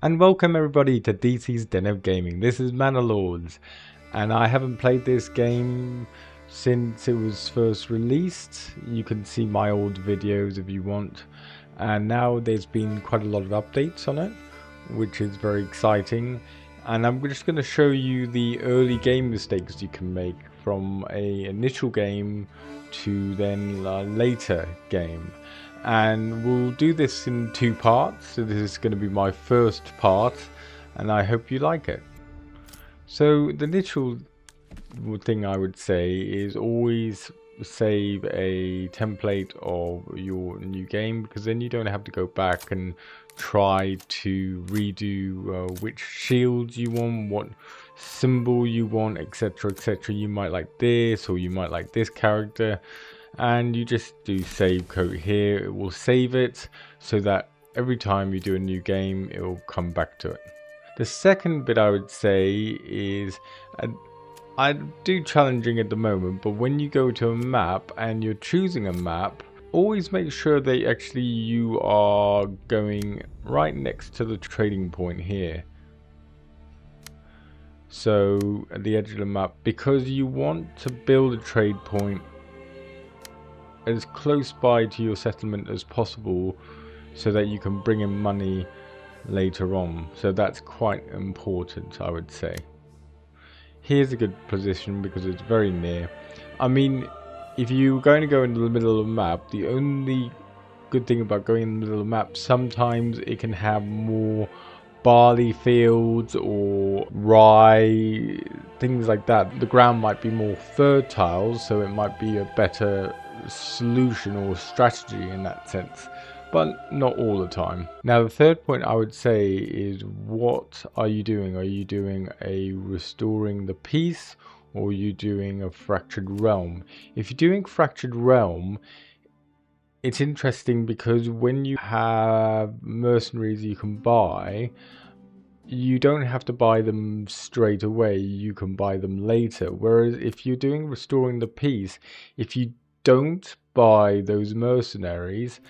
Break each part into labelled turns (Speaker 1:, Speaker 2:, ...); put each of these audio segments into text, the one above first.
Speaker 1: And welcome everybody to DC's Den of Gaming. This is Manor Lords, and I haven't played this game since it was first released. You can see my old videos if you want, and now there's been quite a lot of updates on it, which is very exciting. And I'm just going to show you the early game mistakes you can make from a initial game to then a later game. And we'll do this in two parts, so this is going to be my first part, and I hope you like it. So the initial thing I would say is always save a template of your new game, because then you don't have to go back and try to redo which shields you want, what symbol you want, etc, etc. You might like this, or you might like this character, and you just do save code here. It will save it so that every time you do a new game it will come back to it. The second bit I would say is, I do challenging at the moment, but when you go to a map and you're choosing a map, always make sure that actually you are going right next to the trading point here. So at the edge of the map, because you want to build a trade point as close by to your settlement as possible so that you can bring in money later on. So that's quite important, I would say. Here's a good position because it's very near. I mean, if you're going to go into the middle of the map, the only good thing about going in the middle of the map, sometimes it can have more barley fields or rye, things like that. The ground might be more fertile, so it might be a better solution or strategy in that sense, but not all the time. Now the third point I would say is, what are you doing? Are you doing a restoring the peace, or are you doing a fractured realm? If you're doing fractured realm, it's interesting because when you have mercenaries you can buy, you don't have to buy them straight away, you can buy them later. Whereas if you're doing restoring the peace, if you don't buy those mercenaries,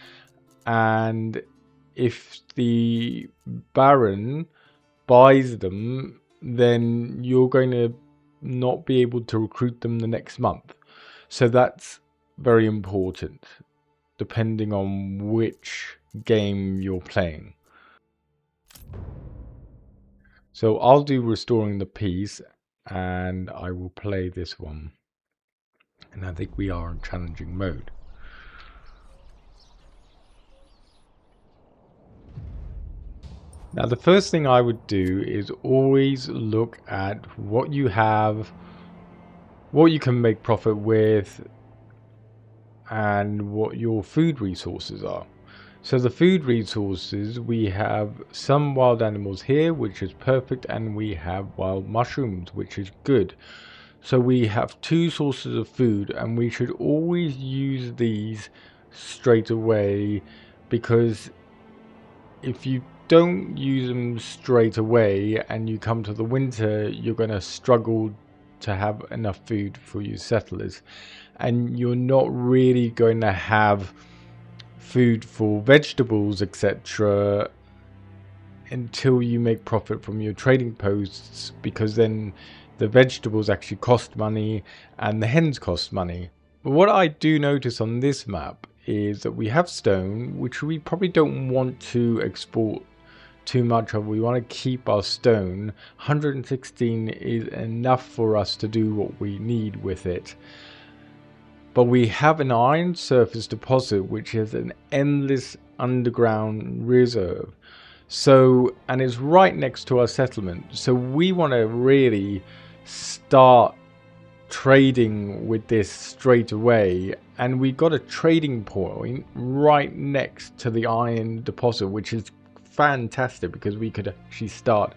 Speaker 1: and if the Baron buys them, then you're going to not be able to recruit them the next month. So that's very important, depending on which game you're playing. So I'll do restoring the peace, and I will play this one. And I think we are in challenging mode. Now the first thing I would do is always look at what you have, what you can make profit with, and what your food resources are. So the food resources, we have some wild animals here, which is perfect, and we have wild mushrooms, which is good. So we have two sources of food, and we should always use these straight away, because if you don't use them straight away and you come to the winter, you're going to struggle to have enough food for your settlers, and you're not really going to have food for vegetables, etc., until you make profit from your trading posts, because then the vegetables actually cost money and the hens cost money. But what I do notice on this map is that we have stone, which we probably don't want to export too much of. We want to keep our stone. 116 is enough for us to do what we need with it. But we have an iron surface deposit, which is an endless underground reserve. So, and it's right next to our settlement. So we want to really start trading with this straight away. And we got a trading point right next to the iron deposit, which is fantastic because we could actually start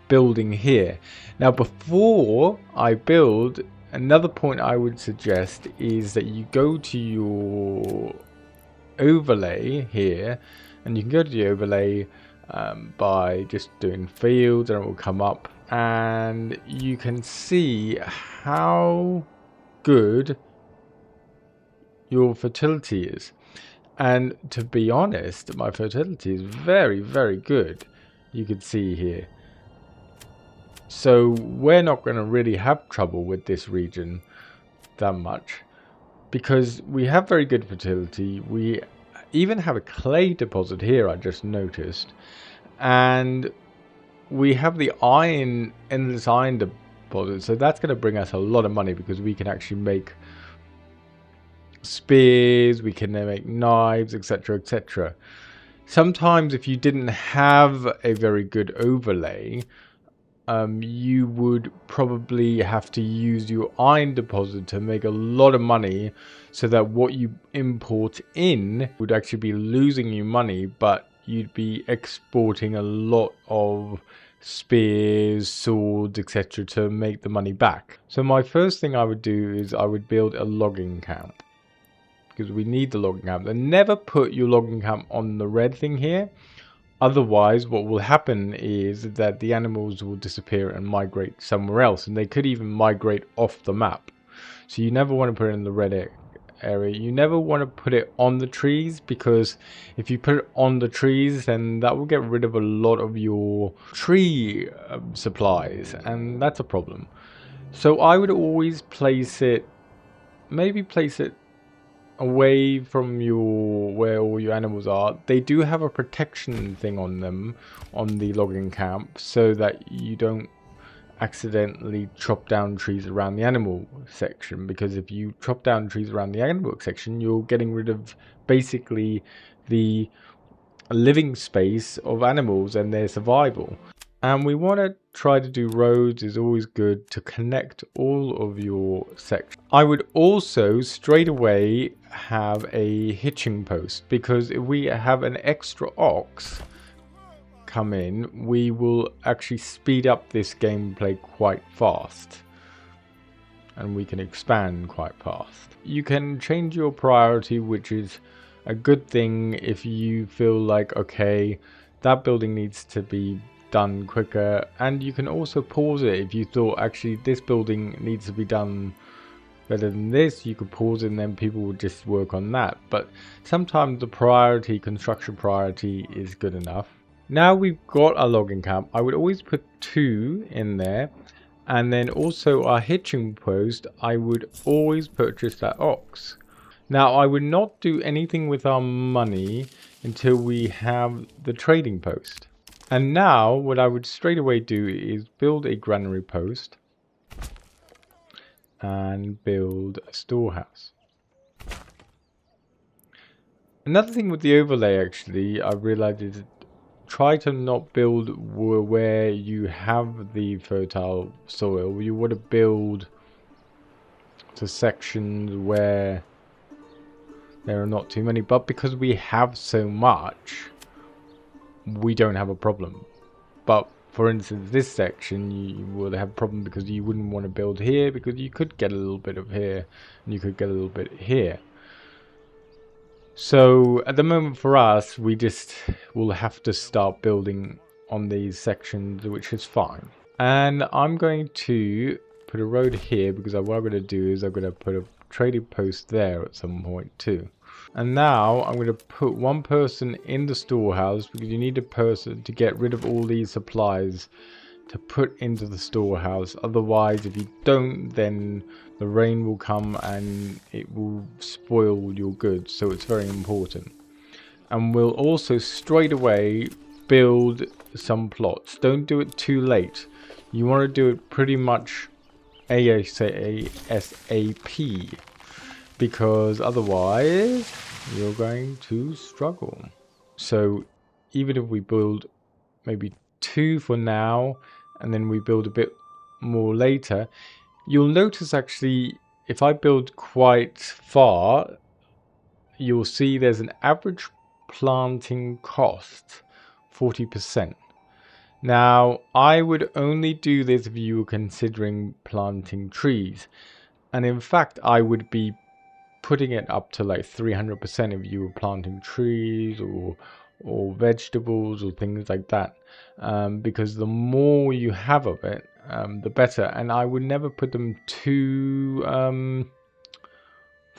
Speaker 1: building here. Now, before I build, another point I would suggest is that you go to your overlay here, and you can go to the overlay by just doing fields, and it will come up, and you can see how good your fertility is. And to be honest, my fertility is very, very good. you could see here. So we're not going to really have trouble with this region that much, because we have very good fertility. We even have a clay deposit here, I just noticed, and we have the iron, endless iron deposit, so that's going to bring us a lot of money, because we can actually make spears, we can make knives, etc, etc. Sometimes if you didn't have a very good overlay, you would probably have to use your iron deposit to make a lot of money, so that what you import in would actually be losing you money, but you'd be exporting a lot of spears, swords, etc. to make the money back. So my first thing I would do is I would build a logging camp, because we need the logging camp. And never put your logging camp on the red thing here. Otherwise, what will happen is that the animals will disappear and migrate somewhere else, and they could even migrate off the map. So you never want to put it in the red area. You never want to put it on the trees, because if you put it on the trees, then that will get rid of a lot of your tree supplies, and that's a problem. So I would always place it, maybe place it away from where all your animals are. They do have a protection thing on them on the logging camp, so that you don't accidentally chop down trees around the animal section, because if you chop down trees around the animal section, you're getting rid of basically the living space of animals and their survival. And we want to try to do roads, is always good to connect all of your sections. I would also straight away have a hitching post, because if we have an extra ox come in, we will actually speed up this gameplay quite fast, and we can expand quite fast. You can change your priority, which is a good thing if you feel like, okay, that building needs to be done quicker, and you can also pause it if you thought actually this building needs to be done better than this. You could pause it and then people would just work on that. But sometimes the construction priority is good enough. Now we've got a logging camp, I would always put 2 in there, and then also our hitching post, I would always purchase that ox. Now I would not do anything with our money until we have the trading post. And now what I would straight away do is build a granary post and build a storehouse. Another thing with the overlay, actually, I realized, is try to not build where you have the fertile soil. You want to build to sections where there are not too many, but because we have so much, we don't have a problem. But for instance, this section, you would have a problem because you wouldn't want to build here, because you could get a little bit of here and you could get a little bit here. So at the moment for us, we just will have to start building on these sections, which is fine. And I'm going to put a road here, because what I'm going to do is I'm going to put a trading post there at some point too. And now I'm going to put 1 person in the storehouse, because you need a person to get rid of all these supplies to put into the storehouse. Otherwise, if you don't, then the rain will come and it will spoil your goods. So it's very important. And we'll also straight away build some plots. Don't do it too late. You want to do it pretty much ASAP, because otherwise you're going to struggle. So even if we build maybe 2 for now, and then we build a bit more later, you'll notice actually if I build quite far, you'll see there's an average planting cost 40%. Now I would only do this if you were considering planting trees, and in fact I would be putting it up to like 300% if you were planting trees or vegetables or things like that, because the more you have of it, the better. And I would never put them too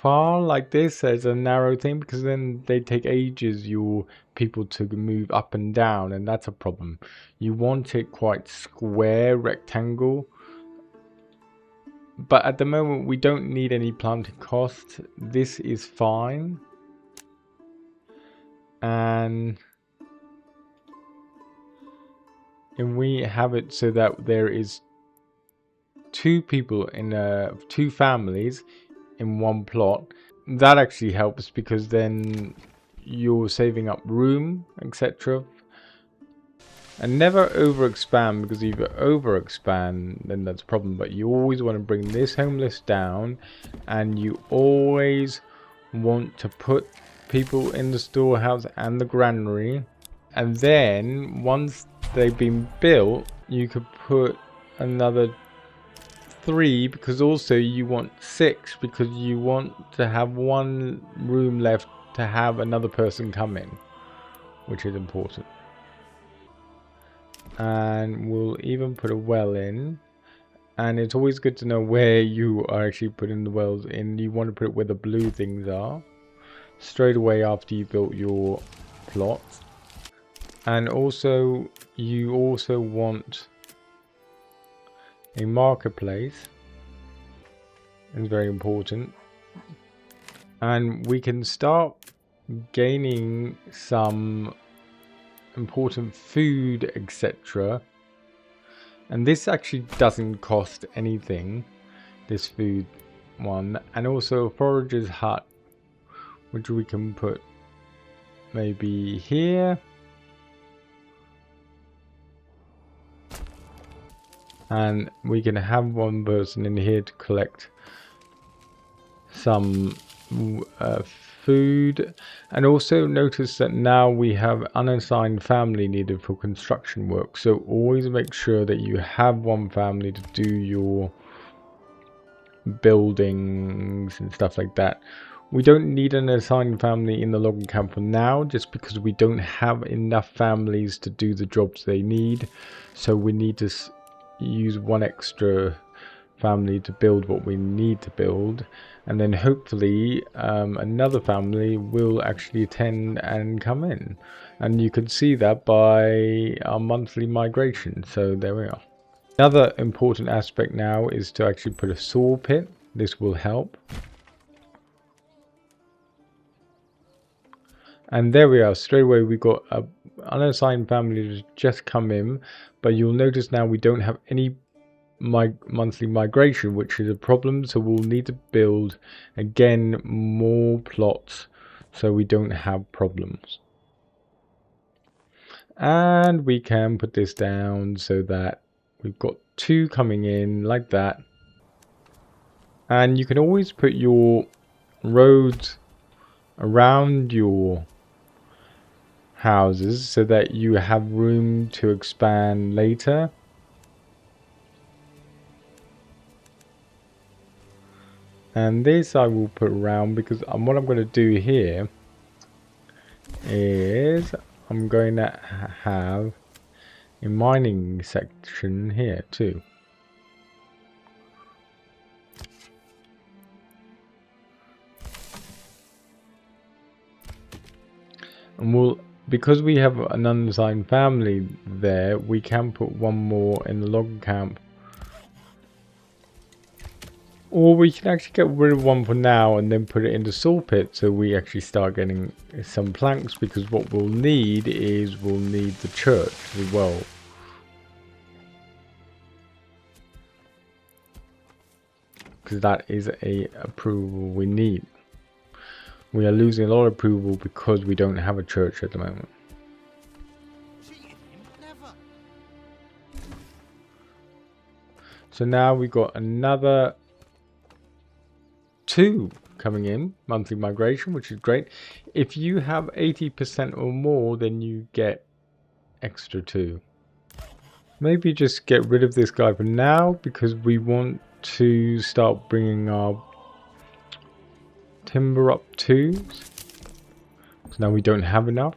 Speaker 1: far like this as a narrow thing, because then they take ages your people to move up and down, and that's a problem. You want it quite square, rectangle. But at the moment we don't need any planting cost. This is fine. And we have it so that there is two people in two families in one plot. That actually helps, because then you're saving up room, etc. And never overexpand, because if you overexpand, then that's a problem. But you always want to bring this homeless down, and you always want to put people in the storehouse and the granary. And then once they've been built, you could put another 3, because also you want 6, because you want to have one room left to have another person come in, which is important. And we'll even put a well in, and it's always good to know where you are actually putting the wells in. You want to put it where the blue things are, straight away after you built your plot. And also you also want a marketplace. It's very important, and we can start gaining some important food, etc. And this actually doesn't cost anything, this food one. And also a forager's hut, which we can put maybe here. And we can have one person in here to collect some food. And also notice that now we have unassigned family needed for construction work. So always make sure that you have one family to do your buildings and stuff like that. We don't need an assigned family in the logging camp for now, just because we don't have enough families to do the jobs they need. So we need to use one extra family to build what we need to build, and then hopefully another family will actually attend and come in. And you can see that by our monthly migration. So there we are. Another important aspect now is to actually put a saw pit. This will help. And there we are. Straight away we got a unassigned family to just come in, but you'll notice now we don't have any monthly migration, which is a problem. So we'll need to build again more plots so we don't have problems. And we can put this down so that we've got 2 coming in like that. And you can always put your roads around your houses so that you have room to expand later. And this I will put around, because what I'm going to do here is I'm going to have a mining section here too. And because we have an unassigned family there, we can put one more in the log camp. Or we can actually get rid of one for now and then put it in the saw pit, so we actually start getting some planks, because what we'll need is we'll need the church as well. Because that is a approval we need. We are losing a lot of approval because we don't have a church at the moment. So now we've got another 2 coming in, monthly migration, which is great. If you have 80% or more, then you get extra 2. Maybe just get rid of this guy for now, because we want to start bringing our timber up too. So now we don't have enough.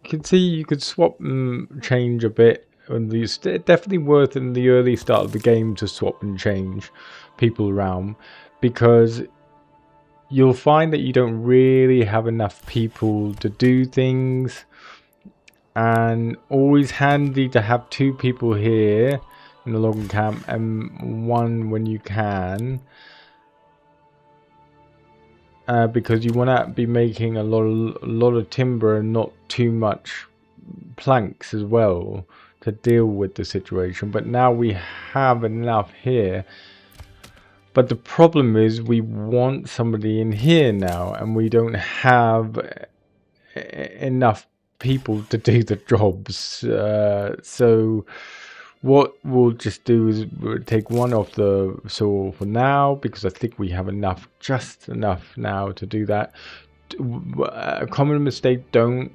Speaker 1: You can see you could swap and change a bit. And it's definitely worth in the early start of the game to swap and change people around. because you'll find that you don't really have enough people to do things, and always handy to have 2 people here in the logging camp and 1 when you can, because you want to be making a lot of timber and not too much planks as well to deal with the situation. But now we have enough here. But the problem is we want somebody in here now, and we don't have enough people to do the jobs. So what we'll just do is we'll take 1 off the soil for now, because I think we have enough, just enough now to do that. A common mistake, don't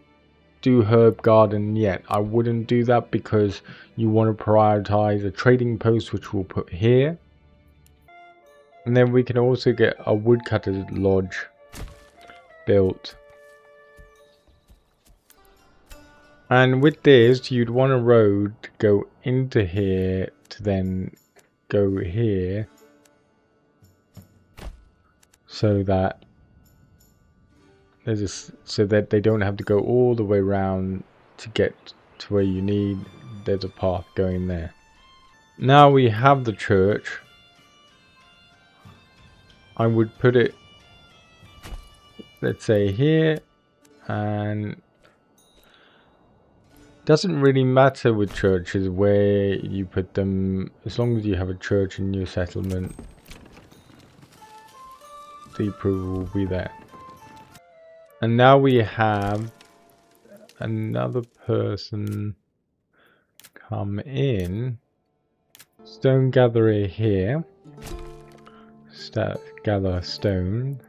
Speaker 1: do herb garden yet. I wouldn't do that, because you want to prioritize a trading post, which we'll put here. And then we can also get a woodcutter's lodge built. And with this, you'd want a road to go into here to then go here, so that so that they don't have to go all the way around to get to where you need. There's a path going there. Now we have the church. I would put it, let's say, here, and doesn't really matter with churches where you put them, as long as you have a church in your settlement, the approval will be there. And now we have another person come in. Stone gatherer here. Start gather stone.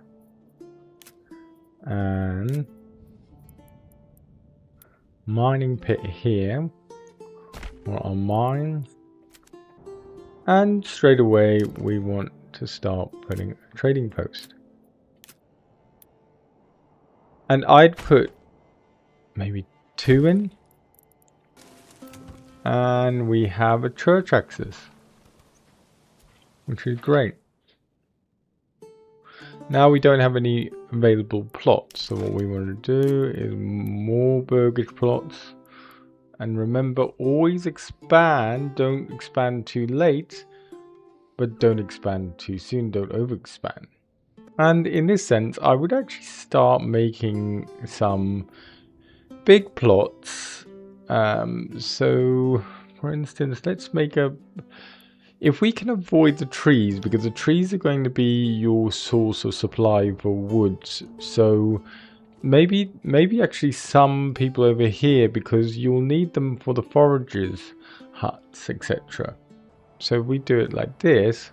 Speaker 1: And mining pit here for our mine. And straight away we want to start putting a trading post. And I'd put maybe 2 in. And we have a church access, which is great. Now we don't have any available plots, so what we want to do is more burgage plots. And remember, always expand. Don't expand too late, but don't expand too soon. Don't overexpand. And in this sense, I would actually start making some big plots. So, for instance, let's make a... If we can avoid the trees, because the trees are going to be your source of supply for woods. So, maybe actually some people over here, because you'll need them for the foragers, huts, etc. So we do it like this.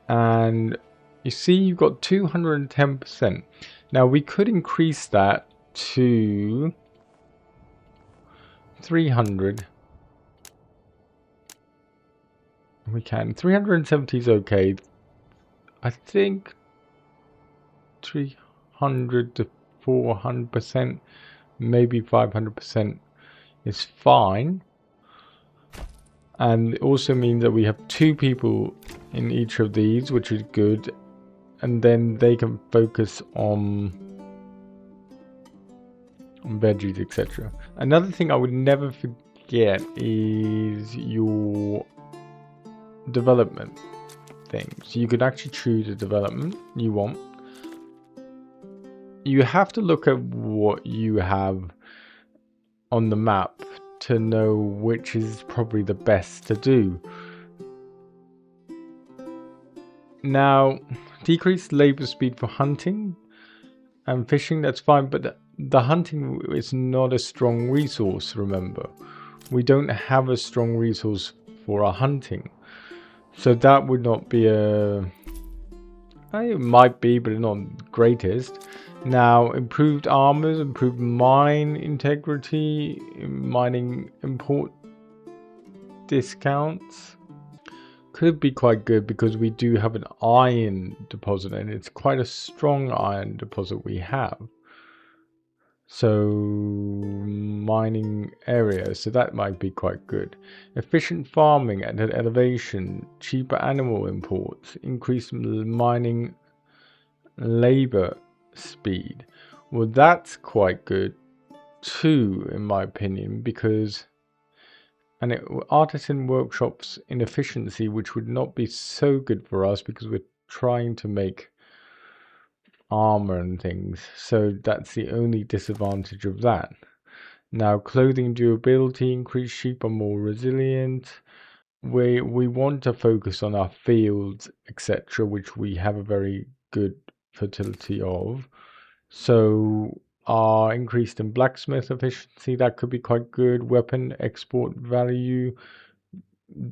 Speaker 1: And you see you've got 210%. Now we could increase that to 300. We can. 370 is okay. I think 300 to 400%, maybe 500% is fine. And it also means that we have 2 people in each of these, which is good. And then they can focus on veggies, etc. Another thing I would never forget is your development things. You could actually choose a development you want. You have to look at what you have on the map to know which is probably the best to do. Now, decrease labor speed for hunting and fishing, that's fine, but the hunting is not a strong resource, remember. We don't have a strong resource for our hunting. So that would not be a... It might be, but it's not greatest. Now, improved armors, improved mine integrity, mining import discounts. Could be quite good, because we do have an iron deposit, and it's quite a strong iron deposit we have. So mining area, so that might be quite good. Efficient farming at an elevation, cheaper animal imports, increased mining labor speed. Well, that's quite good too, in my opinion, because artisan workshops inefficiency, which would not be so good for us because we're trying to make armor and things, so that's the only disadvantage of that. Now, clothing durability, increased sheep are more resilient. We want to focus on our fields, etc., which we have a very good fertility of. So our increased in blacksmith efficiency, that could be quite good. Weapon export value,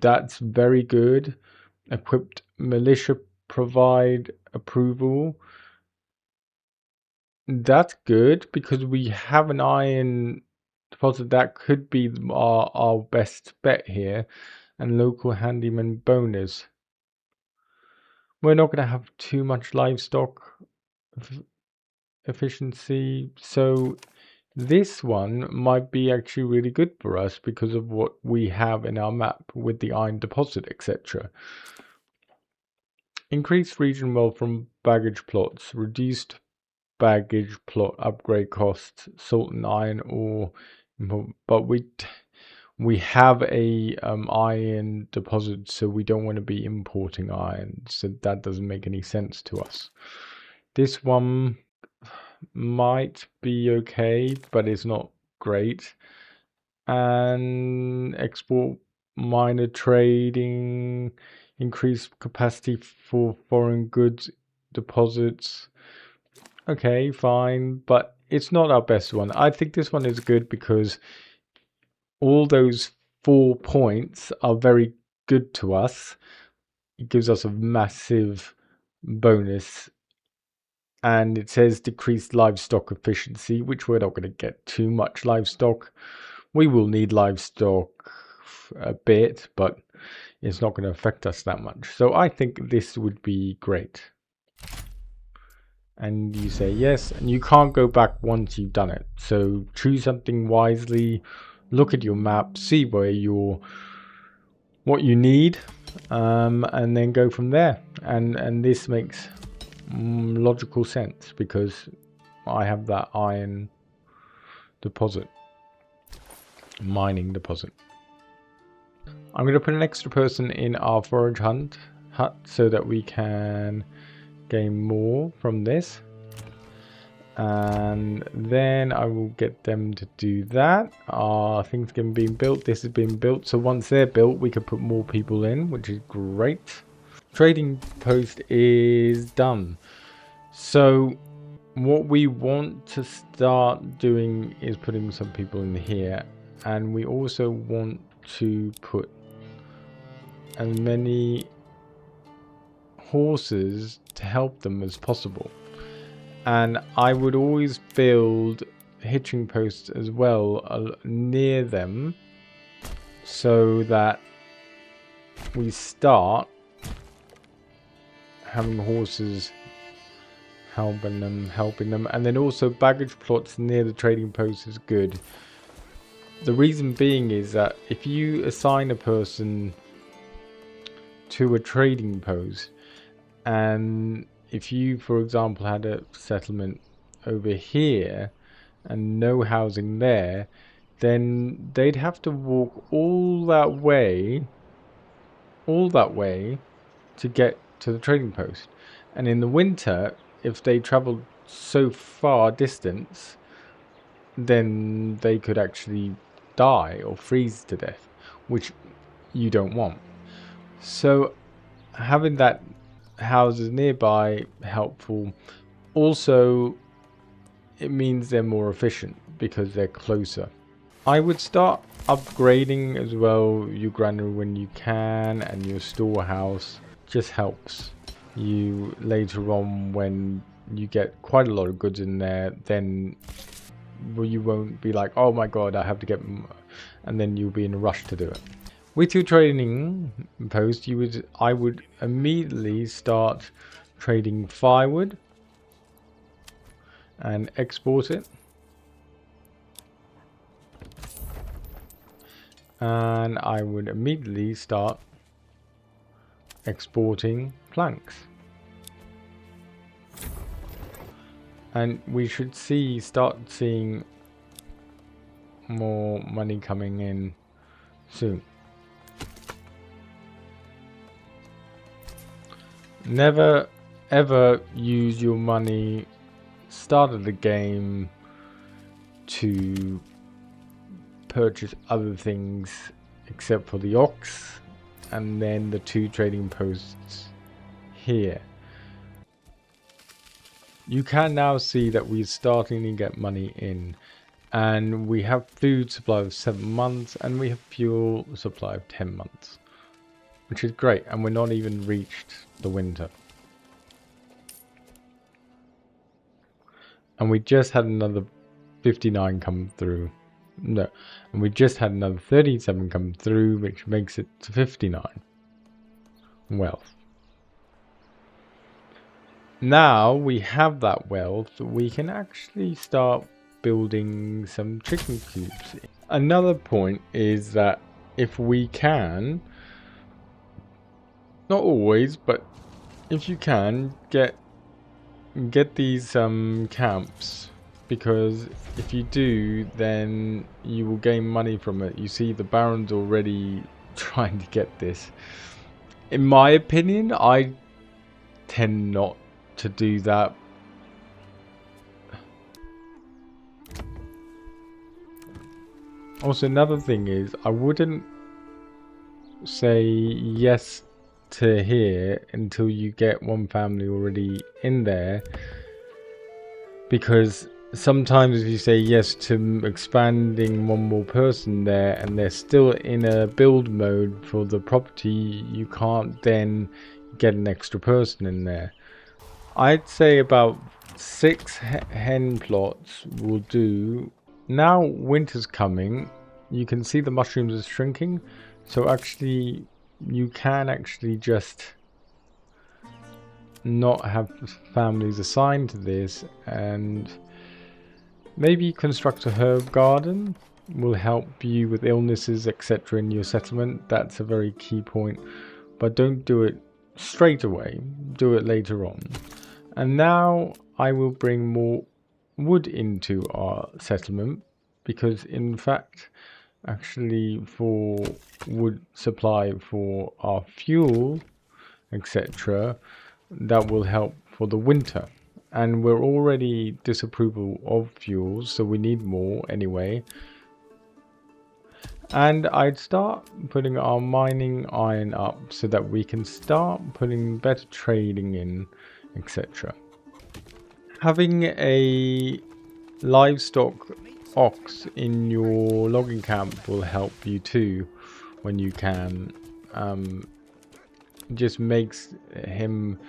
Speaker 1: that's very good. Equipped militia provide approval. That's good because we have an iron deposit. That could be our best bet here. And local handyman bonus. We're not going to have too much livestock efficiency, so this one might be actually really good for us because of what we have in our map with the iron deposit, etc. Increased region wealth from baggage plots, reduced baggage plot upgrade costs, salt and iron ore, but we have a iron deposit, so we don't want to be importing iron, so that doesn't make any sense to us. This one might be okay, but it's not great. And export minor trading, increased capacity for foreign goods deposits. Okay, fine, but it's not our best one. I think this one is good because all those 4 points are very good to us. It gives us a massive bonus. And it says decreased livestock efficiency, which we're not going to get too much livestock. We will need livestock a bit, but it's not going to affect us that much. So I think this would be great. And you say yes, and you can't go back once you've done it. So choose something wisely, look at your map, see where what you need, and then go from there. And this makes logical sense because I have that iron deposit, mining deposit. I'm going to put an extra person in our forage hut so that we can gain more from this, and then I will get them to do that. Our things can be built. This has been built, so once they're built we can put more people in, which is great. Trading post is done. So what we want to start doing is putting some people in here, and we also want to put as many horses to help them as possible. And I would always build hitching posts as well near them so that we start having horses helping them, and then also baggage plots near the trading post is good. The reason being is that if you assign a person to a trading post, and if you, for example, had a settlement over here and no housing there, then they'd have to walk all that way to get to the trading post. And in the winter, if they traveled so far distance, then they could actually die or freeze to death, which you don't want. So having that houses nearby helpful. Also, it means they're more efficient because they're closer. I would start upgrading as well your granary when you can, and your storehouse just helps you later on when you get quite a lot of goods in there. Then you won't be like, oh my god, I have to get, and then you'll be in a rush to do it. With your trading post, I would immediately start trading firewood and export it. And I would immediately start exporting planks. And we should start seeing more money coming in soon. Never ever use your money start of the game to purchase other things except for the ox and then the 2 trading posts here. You can now see that we're starting to get money in, and we have food supply of 7 months and we have fuel supply of 10 months, which is great, and we're not even reached the winter. And we just had another 59 come through. No, and we just had another 37 come through, which makes it to 59 wealth. Now we have that wealth, we can actually start building some chicken coops. Another point is that if we can, not always, but if you can, get these camps, because if you do, then you will gain money from it. You see the Baron's already trying to get this. In my opinion, I tend not to do that. Also, another thing is, I wouldn't say yes to here until you get one family already in there, because sometimes if you say yes to expanding one more person there and they're still in a build mode for the property, you can't then get an extra person in there. I'd say about 6 hen plots will do. Now winter's coming, you can see the mushrooms are shrinking, so actually you can actually just not have families assigned to this, and maybe construct a herb garden will help you with illnesses, etc. in your settlement. That's a very key point, but don't do it straight away, do it later on. And now I will bring more wood into our settlement, because in fact actually for wood supply for our fuel, etc., that will help for the winter. And we're already disapproval of fuels, so we need more anyway. And I'd start putting our mining iron up so that we can start putting better trading in, etc. Having a livestock ox in your logging camp will help you too when you can. Just makes him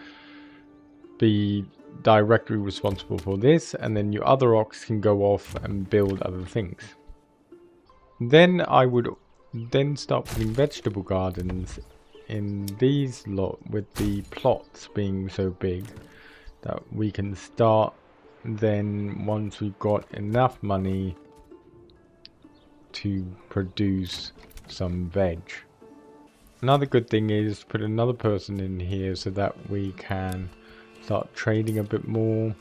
Speaker 1: be directly responsible for this, and then your other ox can go off and build other things. Then I would then start putting vegetable gardens in these lot, with the plots being so big that we can start then once we've got enough money to produce some veg. Another good thing is put another person in here so that we can start trading a bit more,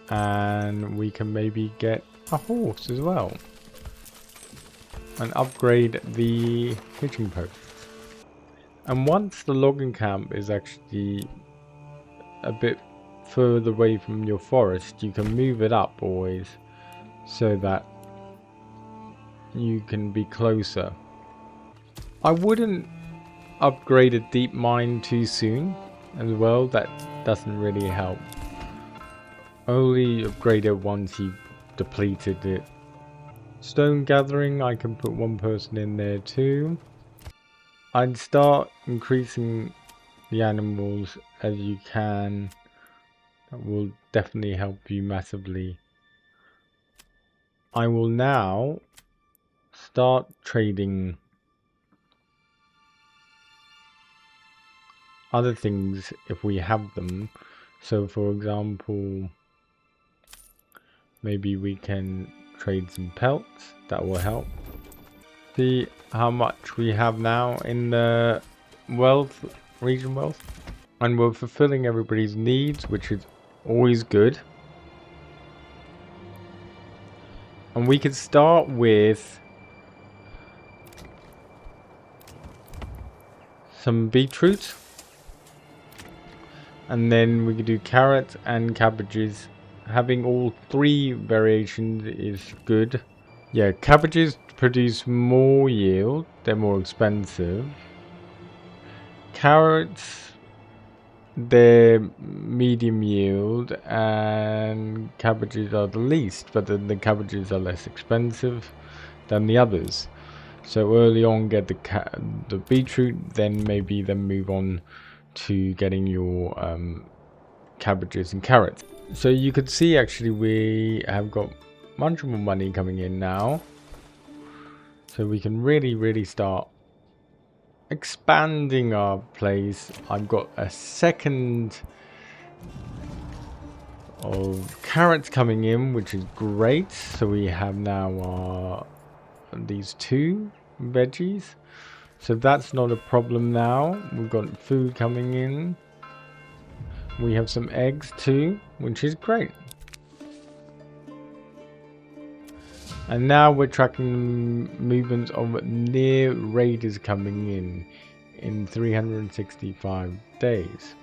Speaker 1: and we can maybe get a horse as well and upgrade the hitching post. And once the logging camp is actually a bit further away from your forest, you can move it up always so that you can be closer. I wouldn't upgrade a deep mine too soon as well, that doesn't really help. Only upgrade it once you've depleted it. Stone gathering, I can put one person in there too. I'd start increasing the animals as you can. That will definitely help you massively. I will now start trading other things if we have them. So for example, maybe we can trade some pelts, that will help. see how much we have now in the wealth, region wealth. And we're fulfilling everybody's needs, which is always good. And we can start with some beetroot. And then we can do carrots and cabbages. Having all three variations is good. Yeah, cabbages produce more yield. They're more expensive. Carrots, they're medium yield, and cabbages are the least, but then the cabbages are less expensive than the others. So early on get the beetroot, then maybe move on to getting your cabbages and carrots. So you could see actually we have got much more money coming in now, so we can really start expanding our place. I've got a second of carrots coming in, which is great. So we have now these two veggies, so that's not a problem now. We've got food coming in. We have some eggs too, which is great. And now we're tracking movements of near raiders coming in 365 days.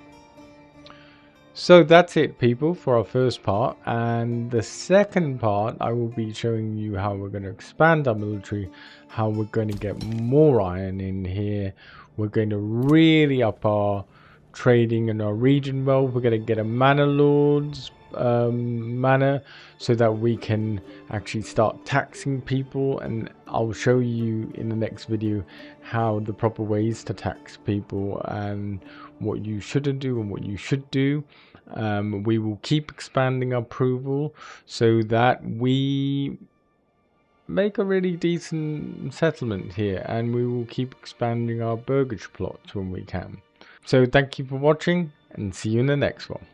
Speaker 1: So that's it, people, for our first part. And the second part, I will be showing you how we're going to expand our military, how we're going to get more iron in here. We're going to really up our trading in our region wealth. We're going to get a Manor Lords manor so that we can actually start taxing people, and I'll show you in the next video how the proper ways to tax people and what you shouldn't do and what you should do. We will keep expanding our approval so that we make a really decent settlement here, and we will keep expanding our burgage plots when we can. So thank you for watching, and see you in the next one.